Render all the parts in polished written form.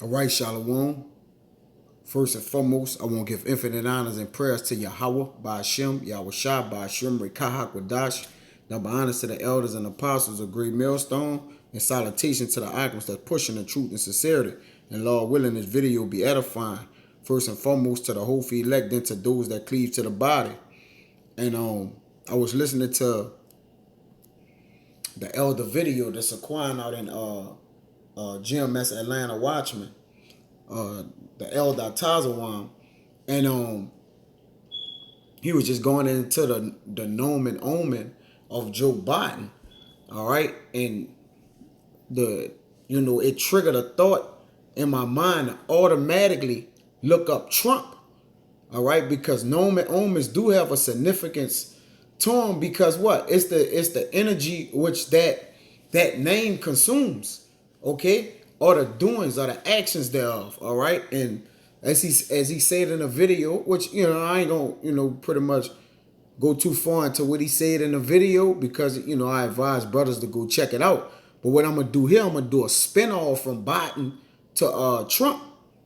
All right, Shalom. First and foremost, I want to give infinite honors and prayers to Yahweh, by Hashem, Yahweh Shah, by Hashem, Rekahak Wadash. Double honors to the elders and apostles of Great Millstone, and salutation to the icons that pushing the truth and sincerity. And Lord willing, this video will be edifying. First and foremost, to the whole elect, then to those that cleave to the body. And I was listening to the elder video that's acquiring out in GMS Atlanta Watchman, the elder Tazawam, and he was just going into the Nomen Omen of Joe Biden. All right, and it triggered a thought in my mind to automatically look up Trump. All right, because Nomen Omens do have a significance to them, because what? It's the energy which that name consumes. Okay, or the doings or the actions thereof. All right, and as he said in a video, which I ain't gonna pretty much go too far into what he said in the video, because I advise brothers to go check it out. But what I'm gonna do here, I'm gonna do a spin-off from Biden to Trump.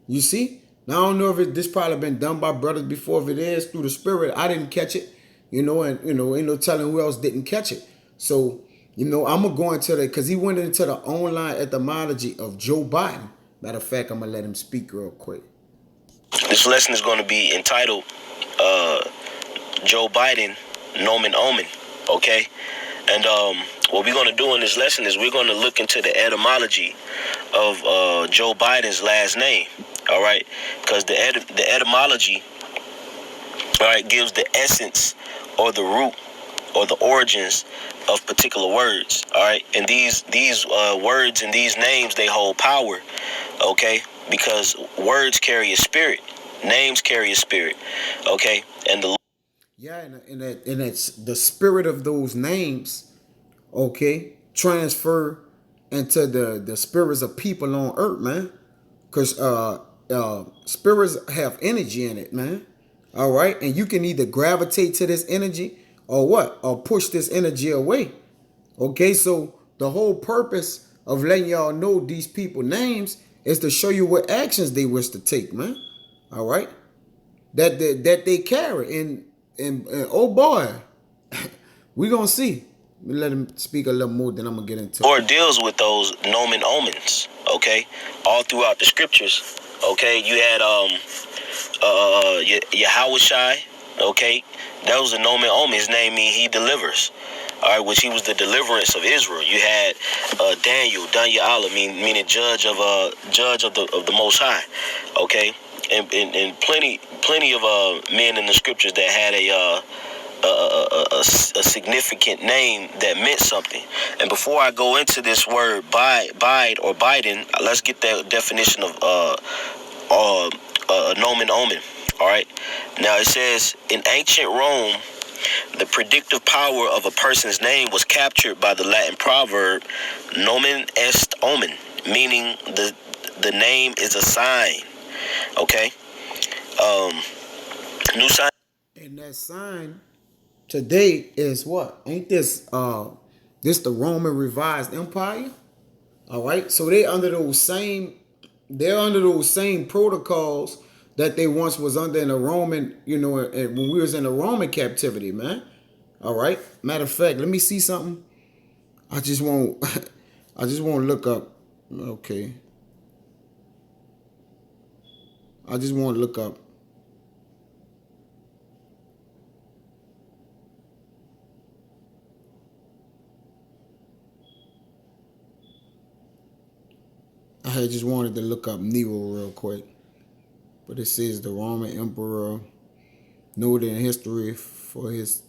You see? Now I don't know if this probably been done by brothers before. If it is, through the spirit, I didn't catch it. And ain't no telling who else didn't catch it. So, I'm gonna go into because he went into the online etymology of Joe Biden. Matter of fact, I'm gonna let him speak real quick. This lesson is going to be entitled Joe Biden, Nomen Omen, okay? And what we're going to do in this lesson is we're going to look into the etymology of Joe Biden's last name, all right? Because the etymology, all right, gives the essence or the root or the origins of particular words, all right? And these words and these names, they hold power, okay? Because words carry a spirit, names carry a spirit, okay? And it's the spirit of those names, okay, transfer into the spirits of people on earth, man. Because spirits have energy in it, man. All right, and you can either gravitate to this energy or what, or push this energy away. Okay, so the whole purpose of letting y'all know these people names is to show you what actions they wish to take, man. All right, that they carry, and oh boy, we gonna see. Let him speak a little more, then I'm gonna get into it. Or deals with those Nomen Omens, okay, all throughout the scriptures. Okay, you had Yahweh Shai, okay, that was a Nomen Omen. His name means he delivers. All right, which he was the deliverance of Israel. You had Daniel Allah, meaning judge of the Most High, okay, and plenty of men in the scriptures that had a significant name that meant something. And before I go into this word bide or Biden, let's get that definition of Nomen Omen. All right, now it says in ancient Rome, the predictive power of a person's name was captured by the Latin proverb nomen est omen, meaning the name is a sign. Okay, new sign. And that sign today is what? Ain't this the Roman revised empire? All right, so they're under those same protocols that they once was under in the Roman, when we was in the Roman captivity, man. All right. Matter of fact, let me see something. I just want to look up. Okay. I just want to look up. I had just wanted to look up Nero real quick. But it says the Roman emperor, noted in history for his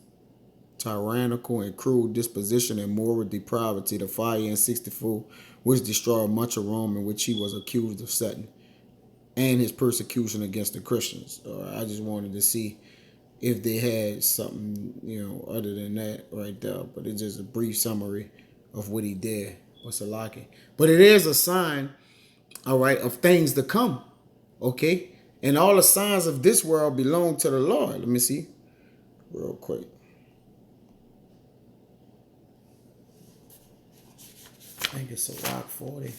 tyrannical and cruel disposition and moral depravity, the fire in 64, which destroyed much of Rome, in which he was accused of setting, and his persecution against the Christians. I just wanted to see if they had something, other than that right there. But it's just a brief summary of what he did. What's a locking? But it is a sign, all right, of things to come. Okay? And all the signs of this world belong to the Lord. Let me see real quick. I think it's a Rock 40.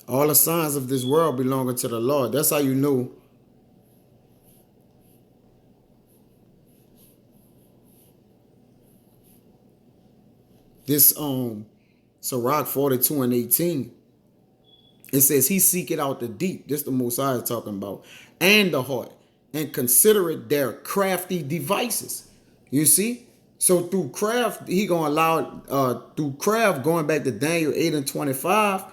All the signs of this world belonging to the Lord. That's how you know this Sirach 42 and 18. It says he seeketh out the deep. This the Most High is talking about. And the heart. And consider it their crafty devices. You see? So through craft, he gonna allow through craft, going back to Daniel 8 and 25,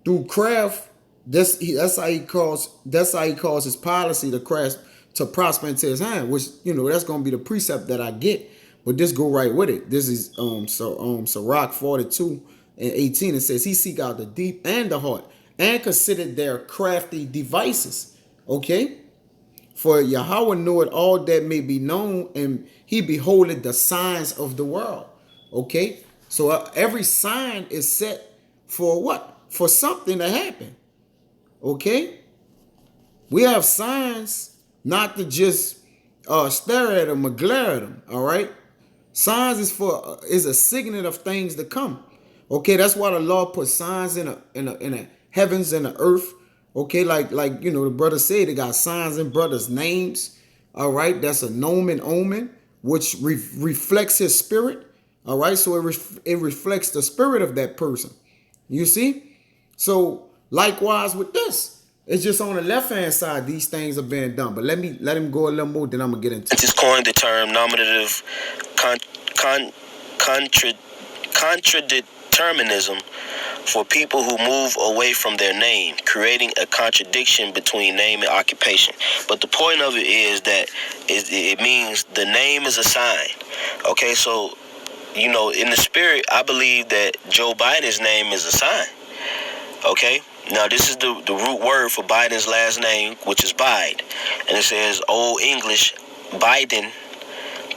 through craft, that's how he calls his policy to craft to prosper into his hand, which that's gonna be the precept that I get. But this go right with it. This is Sirach 42 and 18. It says he seek out the deep and the heart and consider their crafty devices. Okay? For Yahweh knoweth all that may be known, and he beholdeth the signs of the world. Okay? So every sign is set for what? For something to happen. Okay? We have signs not to just stare at them or glare at them. All right? Signs is a signet of things to come. Okay, that's why the Lord put signs in the heavens and the earth. Okay, like the brother said, they got signs in brothers' names. All right, that's a Nomen, Omen, which reflects his spirit. All right, so it reflects the spirit of that person. You see? So likewise with this, it's just on the left hand side these things are being done. But let him go a little more, then I'm gonna get into it. Just coined the term nominative contradeterminism for people who move away from their name, creating a contradiction between name and occupation. But the point of it is that it means the name is a sign. Okay, so in the spirit, I believe that Joe Biden's name is a sign. Okay, now this is the root word for Biden's last name, which is Bide, and it says Old English Biden,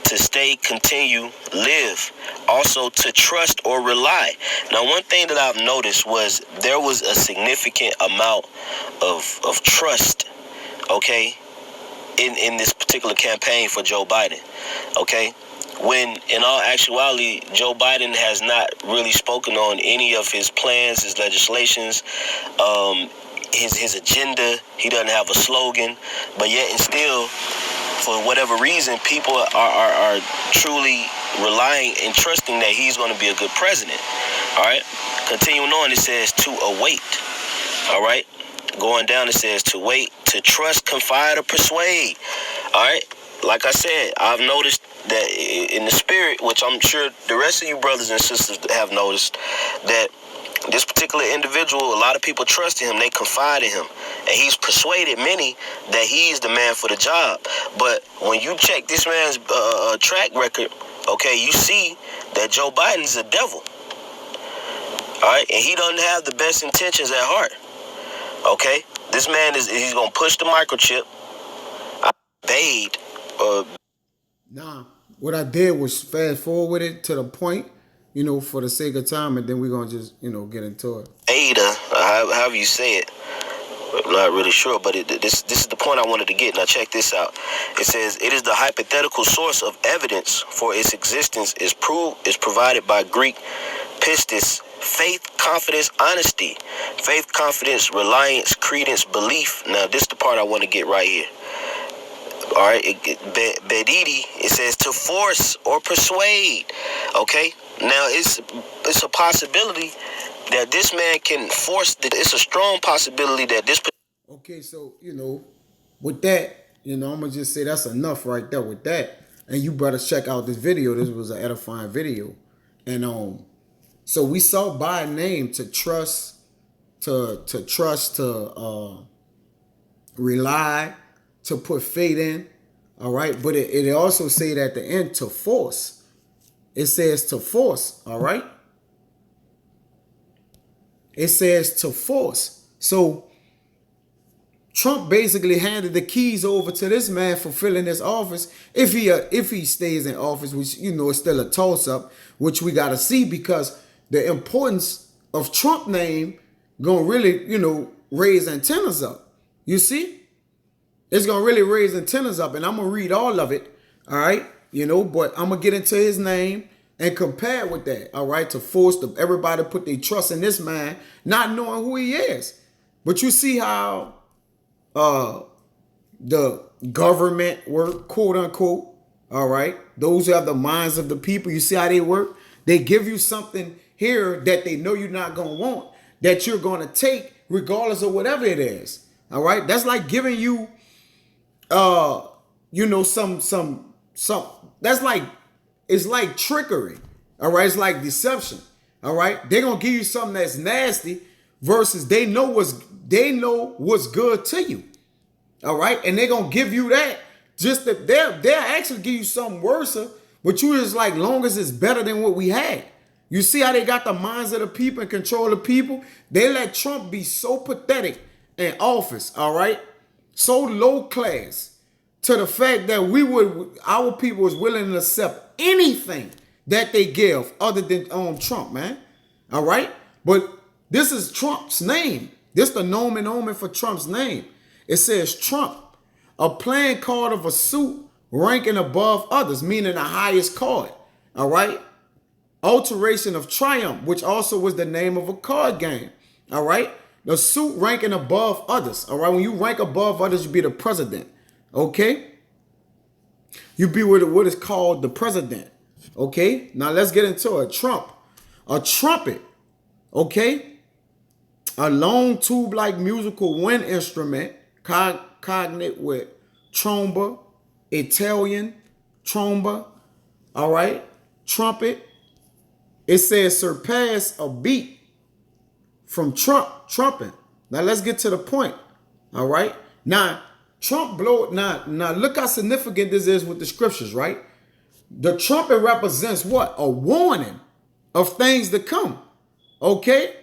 to stay, continue, live, also to trust or rely. Now, one thing that I've noticed was there was a significant amount of trust, okay, in this particular campaign for Joe Biden, okay, when in all actuality, Joe Biden has not really spoken on any of his plans, his legislations, his agenda. He doesn't have a slogan, but yet and still, for whatever reason, people are truly relying and trusting that he's going to be a good president. All right. Continuing on, it says to await. All right. Going down, it says to wait, to trust, confide, or persuade. All right. Like I said, I've noticed that in the spirit, which I'm sure the rest of you brothers and sisters have noticed, that this particular individual, a lot of people trust in him. They confide in him. And he's persuaded many that he's the man for the job. But when you check this man's track record, okay, you see that Joe Biden's a devil. All right? And he doesn't have the best intentions at heart. Okay? This man he's going to push the microchip. I obeyed. Nah, what I did was fast forward it to the point, for the sake of time, and then we're going to just, get into it. Ada, however you say it. I'm not really sure, but this is the point I wanted to get. Now check this out. It says, it is the hypothetical source of evidence for its existence is provided by Greek pistis, faith, confidence, honesty. Faith, confidence, reliance, credence, belief. Now this is the part I want to get right here. All right, bedidi, it says to force or persuade. Okay, now it's a possibility that this man can force. It's a strong possibility that this. Okay, so with that, I'm gonna just say that's enough right there with that. And you better check out this video. This was an edifying video, and so we saw by name to trust, to rely, to put faith in, all right? But it also said at the end to force. It says to force, all right? It says to force. So Trump basically handed the keys over to this man fulfilling his office. If he stays in office, which is still a toss-up, which we got to see, because the importance of Trump name gonna really raise antennas up. You see? It's going to really raise antennas up, and I'm going to read all of it, all right? But I'm going to get into his name, and compared with that, all right, to force everybody to put their trust in this man, not knowing who he is. But you see how the government work, quote unquote, all right? Those who have the minds of the people, you see how they work? They give you something here that they know you're not going to want, that you're going to take regardless of whatever it is, all right? That's like giving you, some, that's like, it's like trickery, all right? It's like deception, all right? They're going to give you something that's nasty versus they know what's good to you. All right, and they're gonna give you that. Just that they'll actually give you something worse, but you just like long as it's better than what we had. You see how they got the minds of the people and control the people? They let Trump be so pathetic in office, all right? So low class to the fact that our people was willing to accept anything that they give other than Trump, man. All right? But this is Trump's name. This the Nomen Omen for Trump's name. It says Trump, a playing card of a suit ranking above others, meaning the highest card. All right? Alteration of Triumph, which also was the name of a card game. All right? The suit ranking above others. All right? When you rank above others, you be the president. Okay? You be with what is called the president. Okay? Now let's get into a trump. A trumpet. Okay? A long tube-like musical wind instrument cognate with tromba, Italian tromba, all right, trumpet. It says surpass a beat from trumping. Now let's get to the point, all right. Now Trump blow. Now look how significant this is with the scriptures, right? The trumpet represents what? A warning of things to come, okay.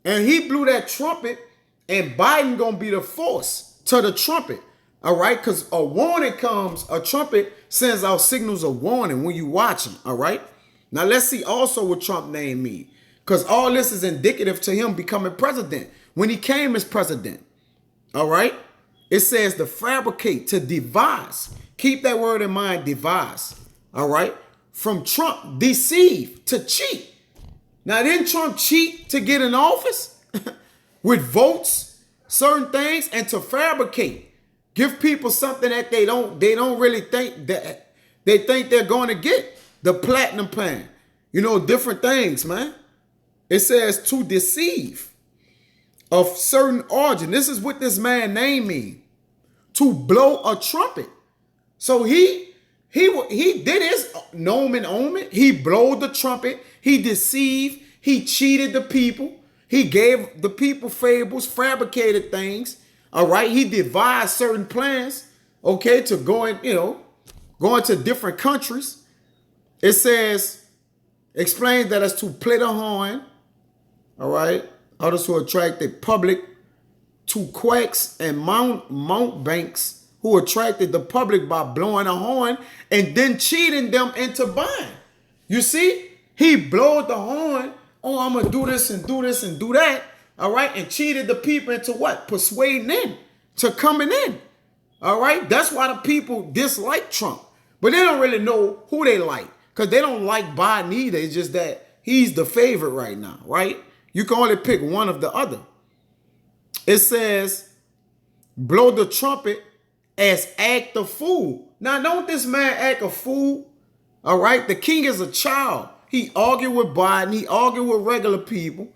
And he blew that trumpet, and Biden gonna be the force to the trumpet, all right? Because a warning comes, a trumpet sends out signals of warning when you watching, all right? Now let's see also what Trump name mean, because all this is indicative to him becoming president when he came as president, all right? It says to fabricate, to devise. Keep that word in mind, devise, all right? From Trump, deceive, to cheat. Now didn't Trump cheat to get in office with votes? Certain things, and to fabricate, give people something that they don't really think that they think they're going to get. The platinum plan, different things, man. It says to deceive of certain origin. This is what this man name mean. To blow a trumpet. So he did his Nomen Omen. He blowed the trumpet. He deceived. He cheated the people. He gave the people fables, fabricated things. All right. He devised certain plans, okay, to go into different countries. It says, explains that it's to play the horn. All right. Others who attract the public, to quacks and mountebanks who attracted the public by blowing a horn and then cheating them into buying. You see, he blowed the horn. Oh, I'm going to do this and do this and do that. All right. And cheated the people into what? Persuading in to coming in. All right. That's why the people dislike Trump. But they don't really know who they like because they don't like Biden either. It's just that he's the favorite right now. Right. You can only pick one of the other. It says, blow the trumpet as act a fool. Now, don't this man act a fool? All right. The king is a child. He argued with Biden. He argued with regular people.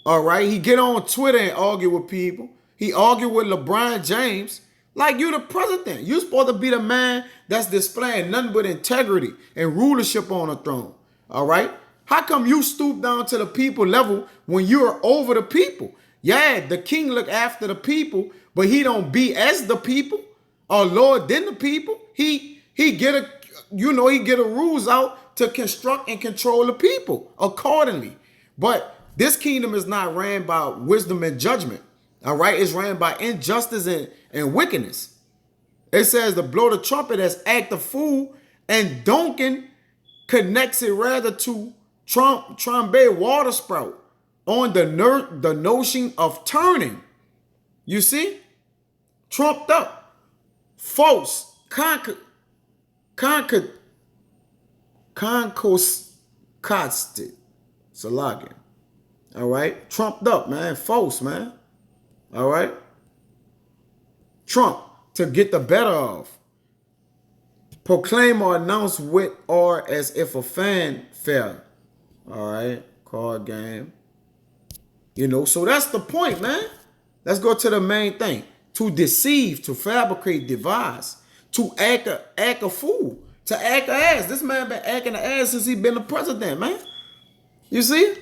All right. He get on Twitter and argue with people. He argued with LeBron James. Like you the president. You supposed to be the man that's displaying nothing but integrity and rulership on the throne. All right. How come you stoop down to the people level when you're over the people? Yeah, the king look after the people, but he don't be as the people or Lord than the people. He get a rules out to construct and control the people accordingly. But this kingdom is not ran by wisdom and judgment. All right. It's ran by injustice and wickedness. It says to blow the trumpet as act a fool, and Duncan connects it rather to Trombe water sprout on the notion of turning. You see? Trumped up. False. Concourse. Constant. Salagan. All right? Trumped up, man. False, man. All right? Trump to get the better of. Proclaim or announce with or as if a fan fell. All right? Card game. You know, so that's the point, man. Let's go to the main thing. To deceive, to fabricate, devise, to act a fool, to act a ass. This man been acting an ass since he been the president, man. You see?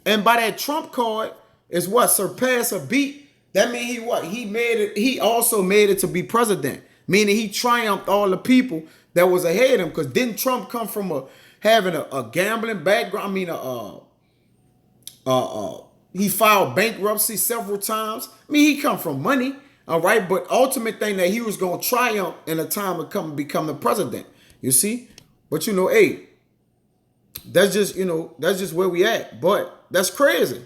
And by that Trump card is what? Surpass or beat. That means he what? He made it, he also made it to be president. Meaning he triumphed all the people that was ahead of him. Because didn't Trump come from having a gambling background? I mean, he filed bankruptcy several times. I mean, he come from money, all right? But ultimate thing that he was going to triumph in a time of become the president, you see? But, you know, hey, that's just, you know, that's just where we at. But that's crazy.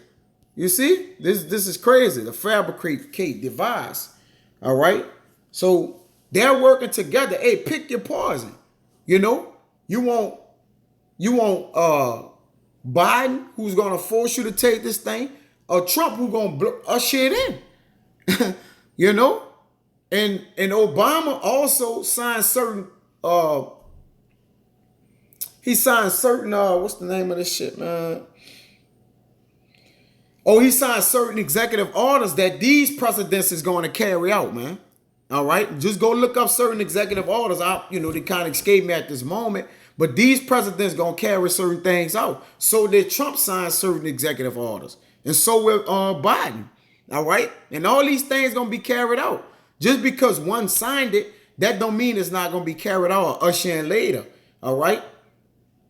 You see? This is crazy. The fabricate device, all right? So they're working together. Hey, pick your poison. You know? You want Biden, who's gonna force you to take this thing, or Trump, who's gonna usher it in. You know, and Obama also signed certain. He signed certain. What's the name of this shit, man? Oh, he signed certain executive orders that these presidents is going to carry out, man. All right, just go look up certain executive orders. You know, they kind of escaped me at this moment. But these presidents gonna carry certain things out. So did Trump sign certain executive orders, and so will Biden. All right, and all these things gonna be carried out. Just because one signed it, that don't mean it's not gonna be carried out or usher in later. All right.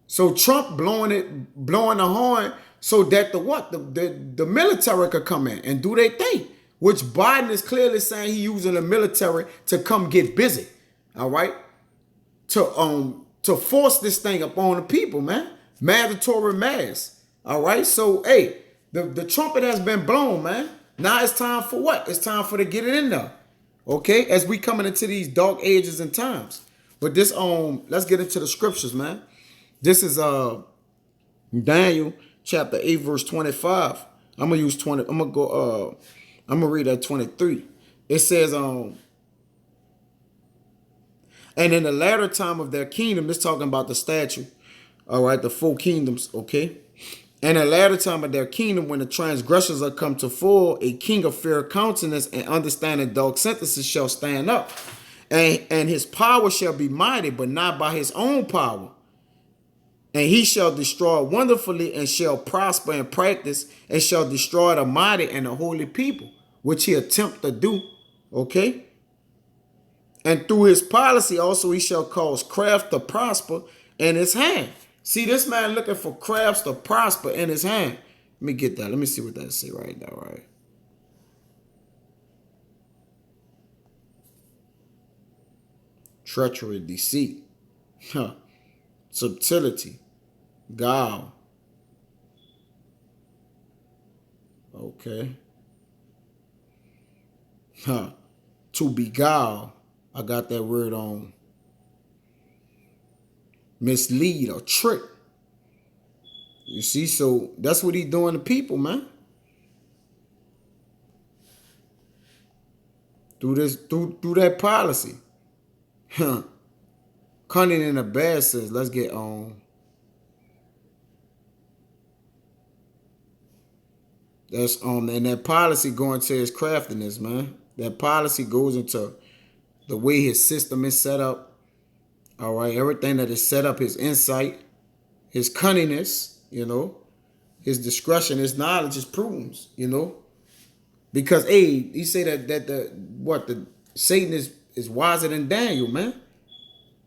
So Trump blowing the horn so that the military could come in and do their thing, which Biden is clearly saying he using the military to come get busy. All right, to force this thing upon the people, man. Mandatory mass. All right. So, hey, the trumpet has been blown, man. Now it's time for what? It's time for to get it in there. Okay. As we coming into these dark ages and times. But this, let's get into the scriptures, man. This is Daniel chapter 8, verse 25. I'm gonna use 20. I'm gonna read that 23. It says, and in the latter time of their kingdom, it's talking about the statue, all right, the 4 kingdoms, okay? And in the latter time of their kingdom, when the transgressors are come to full, a king of fair countenance and understanding dark sentences shall stand up. And his power shall be mighty, but not by his own power. And he shall destroy wonderfully and shall prosper in practice and shall destroy the mighty and the holy people, which he attempt to do, okay? And through his policy also he shall cause craft to prosper in his hand. See, this man looking for crafts to prosper in his hand. Let me get that. Let me see what that say right now, right? Treachery, deceit, subtlety, guile. Okay. To beguile. I got that word on mislead or trick. You see, so that's what he's doing to people, man. Through that policy. Cunning in the bad says, let's get on. That's and that policy going to his craftiness, man. That policy goes into the way his system is set up. All right, everything that is set up, his insight, his cunningness, you know, his discretion, his knowledge, his prudence, you know. Because he say that Satan is wiser than Daniel, man.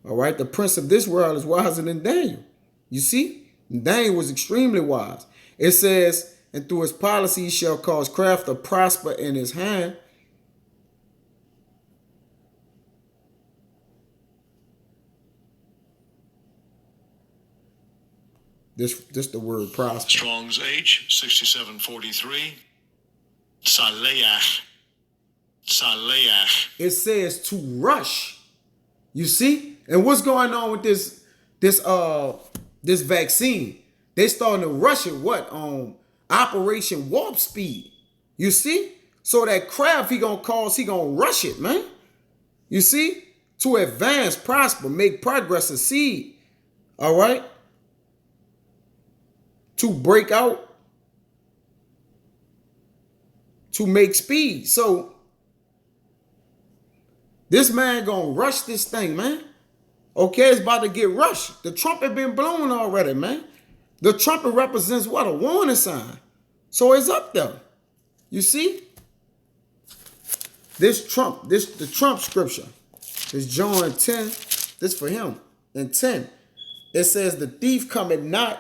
All right, the prince of this world is wiser than Daniel. You see, Daniel was extremely wise. It says, and through his policy he shall cause craft to prosper in his hand. This the word prosper. Strong's H 6743. Saleach. It says to rush. You see? And what's going on with this vaccine? They starting to rush it, what? Operation Warp Speed. You see? So that craft he gonna rush it, man. You see? To advance, prosper, make progress, succeed. All right? To break out, to make speed. So this man gonna rush this thing, man. Okay, it's about to get rushed. The trumpet been blown already, man. The trumpet represents what? A warning sign. So it's up there. You see? The Trump scripture. It's John 10. This for him. In 10. It says, the thief cometh not,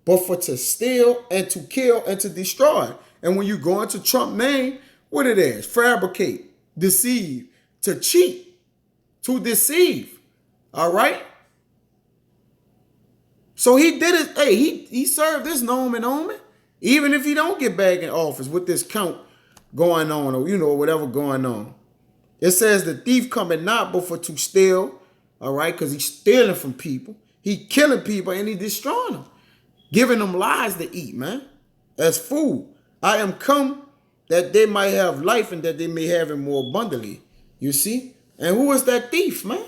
but for to steal and to kill and to destroy. And when you go into Trump name, what it is? Fabricate, deceive, to cheat, to deceive. All right? So he did it. Hey, he served this Nomen Omen. Even if he don't get back in office with this count going on, or whatever going on. It says the thief coming not but for to steal, all right, because he's stealing from people. He killing people and he destroying them. Giving them lies to eat, man. As food. I am come that they might have life and that they may have it more abundantly. You see? And who is that thief, man?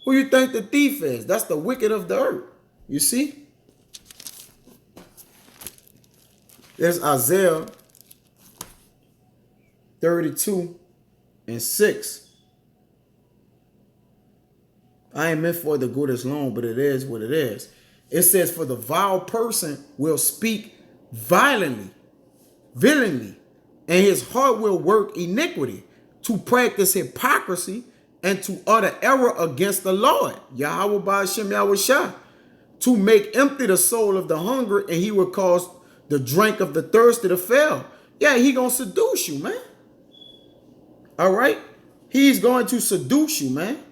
Who you think the thief is? That's the wicked of the earth. You see? There's Isaiah 32:6. I ain't meant for it to go this long, but it is what it is. It says, for the vile person will speak violently, and his heart will work iniquity, to practice hypocrisy and to utter error against the Lord, Yahweh Ba'ashem Yahushua, to make empty the soul of the hungry, and he will cause the drink of the thirsty to fail. Yeah, he gonna seduce you, man. All right? He's going to seduce you, man.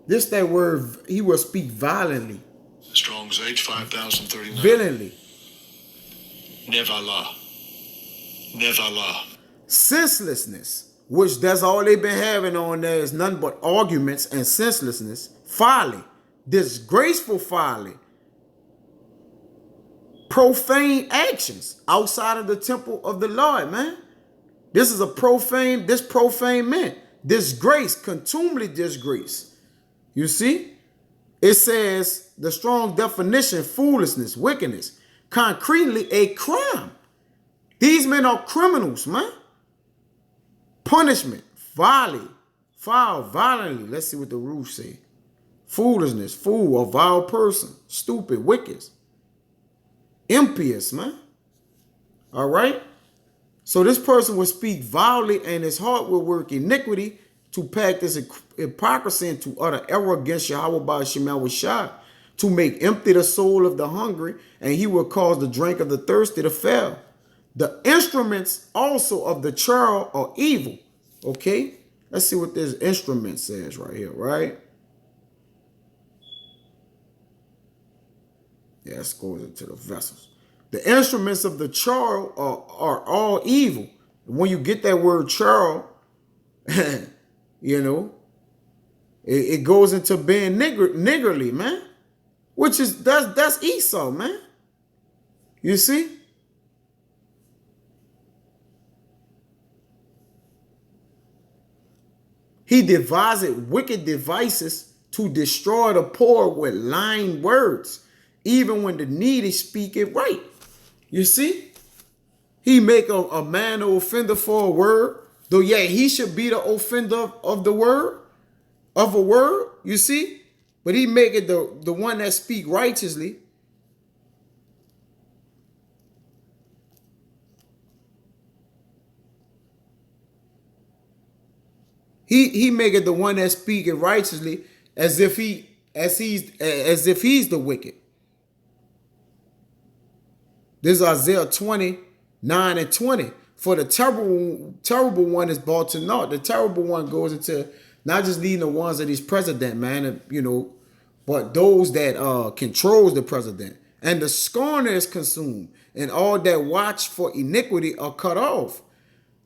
This that word, he will speak violently. Strong's H 5039. Violently. Nevala. Senselessness, which that's all they've been having on there, is nothing but arguments and senselessness. Folly. Disgraceful folly. Profane actions outside of the temple of the Lord, man. This is profane man. Disgrace, contumely disgrace. You see? It says, the strong definition, foolishness, wickedness, concretely a crime. These men are criminals, man. Punishment, folly, foul, violently. Let's see what the rules say. Foolishness, fool, a vile person, stupid, wicked, impious, man. All right? So this person will speak vilely, and his heart will work iniquity, to practice hypocrisy and to utter error against Yahweh Ba'ashem Yahushua, to make empty the soul of the hungry, and he will cause the drink of the thirsty to fail. The instruments also of the churl are evil. Okay? Let's see what this instrument says right here, right? Yeah, let's go into the vessels. The instruments of the churl are all evil. When you get that word churl, it goes into being niggardly, man. Which is, that's Esau, man. You see? He devised wicked devices to destroy the poor with lying words, even when the needy speak it right. You see? He make a man an offender for a word, though yeah, he should be the offender of the word, of a word, you see? But he make it the one that speak righteously. He make it the one that speak it righteously, as if he's the wicked. This is Isaiah 29:20. For the terrible one is brought to naught. The terrible one goes into not just leading the ones that he's president, man, but those that controls the president. And the scorner is consumed, and all that watch for iniquity are cut off.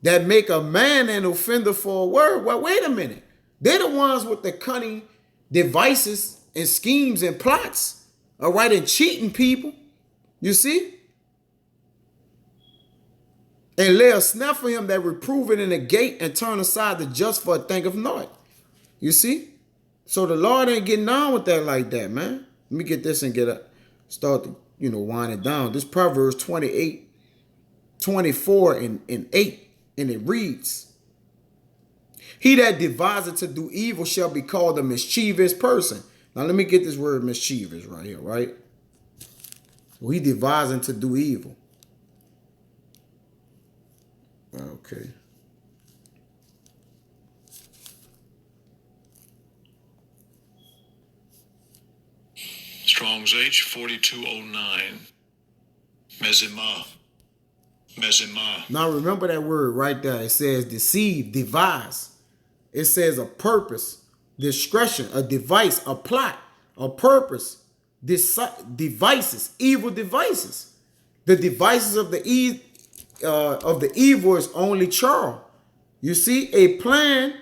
That make a man an offender for a word. Well, wait a minute. They're the ones with the cunning devices and schemes and plots, all right, and cheating people. You see? And lay a snare for him that reprove it in the gate and turn aside the just for a thing of naught. You see? So the Lord ain't getting on with that like that, man. Let me get this and start to, wind it down. This Proverbs 28, 24 and 8. And it reads, he that deviseth to do evil shall be called a mischievous person. Now let me get this word mischievous right here, right? Well, he devising to do evil. Okay. Strong's H 4209. Mezimah. Mezimah. Now remember that word right there. It says deceive, devise. It says a purpose, discretion, a device, a plot, a purpose, devices, evil devices. The devices of the evil is only Charles. You see, a plan,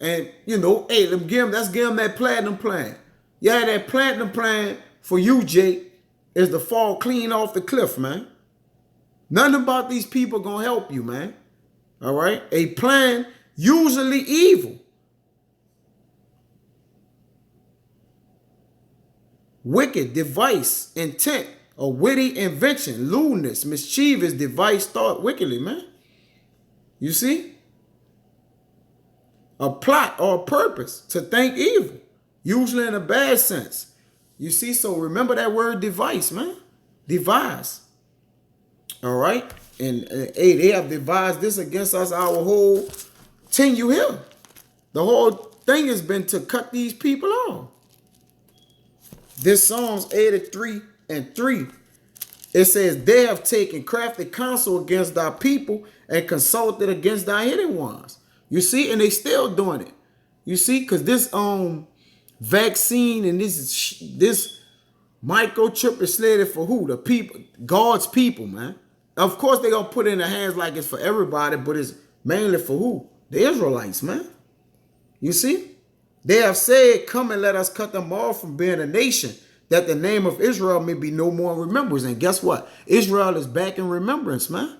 and hey, let's give him that platinum plan. Yeah, that platinum plan for you, Jake, is to fall clean off the cliff, man. Nothing about these people gonna help you, man. All right? A plan, usually evil. Wicked, device, intent, a witty invention, lewdness, mischievous, device, thought wickedly, man. You see? A plot or a purpose to think evil, usually in a bad sense. You see? So remember that word device, man. Devise. All right? And hey, they have devised this against us our whole tenure here. The whole thing has been to cut these people off. This Psalms 83 and 3, it says, they have taken crafty counsel against thy people and consulted against thy hidden ones. You see, and they still doing it. You see, because this vaccine and this microchip is slated for who? The people, God's people, man. Of course, they're going to put it in the hands like it's for everybody, but it's mainly for who? The Israelites, man. You see? They have said, come and let us cut them off from being a nation, that the name of Israel may be no more in remembrance. And guess what? Israel is back in remembrance, man.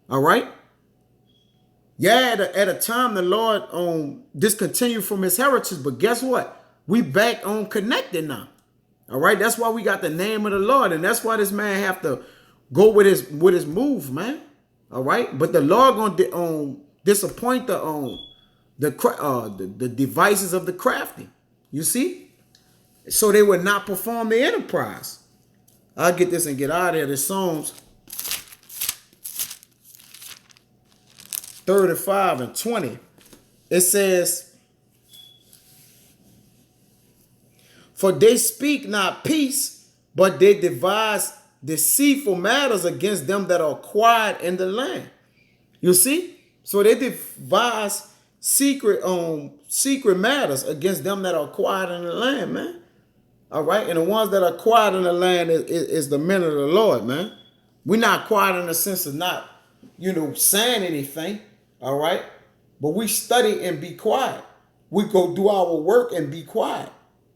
All right? Yeah, at a time the Lord discontinued from his heritage, but guess what? We back on connected now. All right? That's why we got the name of the Lord, and that's why this man have to go with his move, man. All right? But the Lord gonna disappoint the devices of the crafty. You see? So they would not perform the enterprise. I'll get this and get out of here. The Psalms 35 and 20. It says, for they speak not peace, but they devise deceitful matters against them that are quiet in the land. You see? So they devise secret matters against them that are quiet in the land, man. All right? And the ones that are quiet in the land is the men of the Lord, man. We're not quiet in the sense of not, saying anything. All right? But we study and be quiet. We go do our work and be quiet.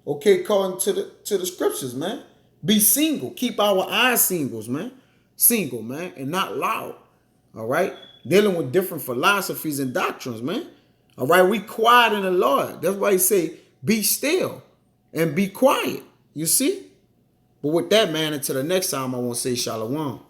Okay, according to the scriptures, man. Be single. Keep our eyes singles, man. Single, man, and not loud. All right? Dealing with different philosophies and doctrines, man. All right? We quiet in the Lord. That's why he say, be still and be quiet. You see? But with that, man, until the next time, I want to say shalom.